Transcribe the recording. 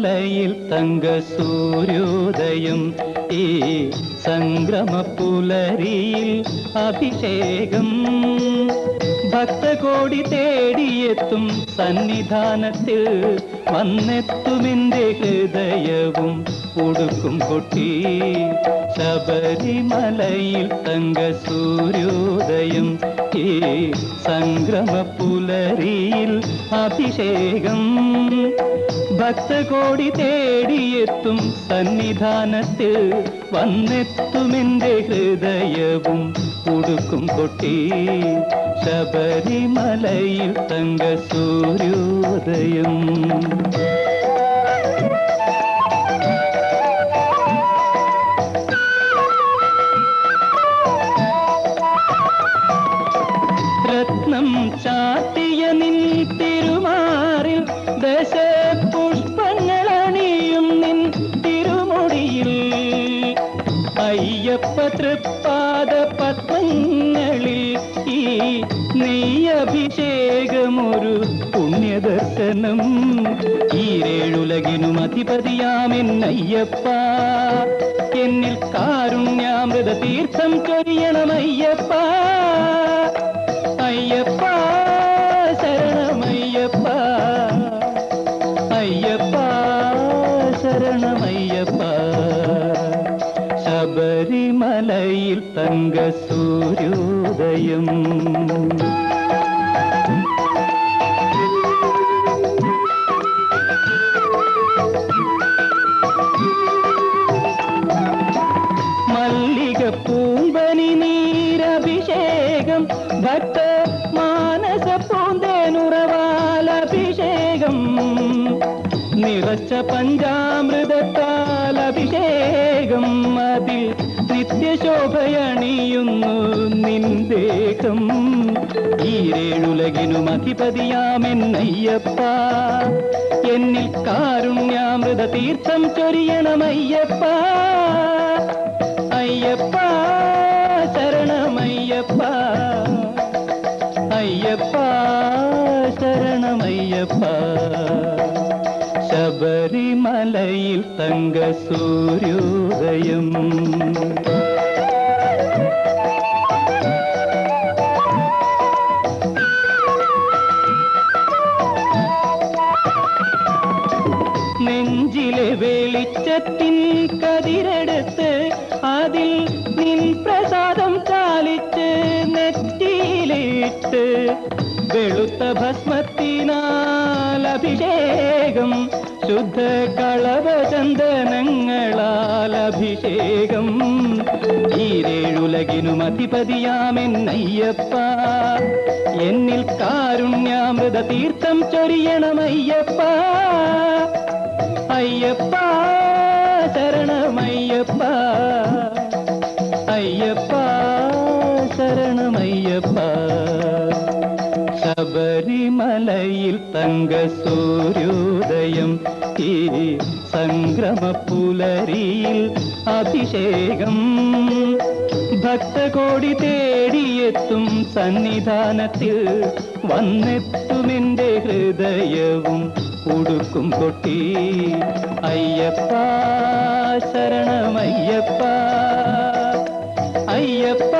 ശബരിമലയിൽ തങ്ക സൂര്യോദയം ഈ സംക്രമപ്പുലരിയിൽ അഭിഷേകം ഭക്തകോടി തേടിയെത്തും സന്നിധാനത്തിൽ വന്നെത്തുമെന്റെ ഹൃദയവും ഉടുക്കും കൊട്ടി ശബരിമലയിൽ തങ്ക സൂര്യോദയം ഈ സംക്രമപ്പുലരിയിൽ അഭിഷേകം ഭക്തകോടി തേടിയെത്തും സന്നിധാനത്തിൽ വന്നെത്തുമെന്റെ ഹൃദയവും ഉടുക്കും കൊട്ടി ശബരിമലയിൽ തങ്ക സൂര്യോദയം. രത്നം ചാത്തിയ നിൻ തിരുമാറിൽ ദശപുഷ്പങ്ങളണിയും നിൻ തിരുമുടിയിൽ അയ്യപ്പ തൃപ്പാദ പത്മങ്ങളിൽ ഈ നെയ്യഭിഷേകമൊരു പുണ്യദർശനം ഈരേഴുലകിനും അധിപതിയാമെന്നയ്യപ്പ എന്നിൽ കാരുണ്യാമൃത തീർത്ഥം ചൊരിയണമയ്യപ്പ അയ്യപ്പ ശരണമയ്യപ്പ അയ്യപ്പ ശരണമയ്യപ്പ ശബരിമലയിൽ തങ്ക സൂര്യോദയം. മല്ലിക പൂമ്പനി നീരഭിഷേകം ഭക്ത മാനസ പൂന്തേനുറവാലഭിഷേകം നിറച്ച പഞ്ചാമൃതത്താൽ അഭിഷേകം അതിൽ നിത്യശോഭയണിയുന്നു നിൻ ദേഹം ഈരേഴുലകിനും അധിപതിയാമെന്നയ്യപ്പ എന്നിൽ കാരുണ്യാമൃത തീർത്ഥം ചൊരിയണമയ്യപ്പ അയ്യപ്പ ശരണമയ്യപ്പ അയ്യപ്പ ശരണമയ്യപ്പ ശബരിമലയിൽ തങ്ക സൂര്യോദയം. നെഞ്ചിലെ വെളിച്ചത്തിൻ കതിരെടുത്ത് അതിൽ നിൻ പ്രസാദം ചാലിച്ച് നെറ്റിയിലിട്ട് വെളുത്ത ഭസ്മത്തിനാൽ അഭിഷേകം ശുദ്ധ കളഭചന്ദനങ്ങളാൽ അഭിഷേകം ഈരേഴുലകിനും അധിപതിയാമെന്നയ്യപ്പ എന്നിൽ കാരുണ്യാമൃത തീർത്ഥം ചൊരിയണമയ്യപ്പ അയ്യപ്പ ശരണമയ്യപ്പ അയ്യപ്പ ശരണമയ്യപ്പ ശബരിമലയിൽ തങ്ക സൂര്യോദയം ഈ സംക്രമപ്പുലരിയിൽ അഭിഷേകം ഭക്തകോടി തേടിയെത്തും സന്നിധാനത്തിൽ വന്നെത്തുമെന്റെ ഹൃദയവും ഉടുക്കും കൊട്ടി അയ്യപ്പ ശരണമയ്യപ്പ അയ്യപ്പ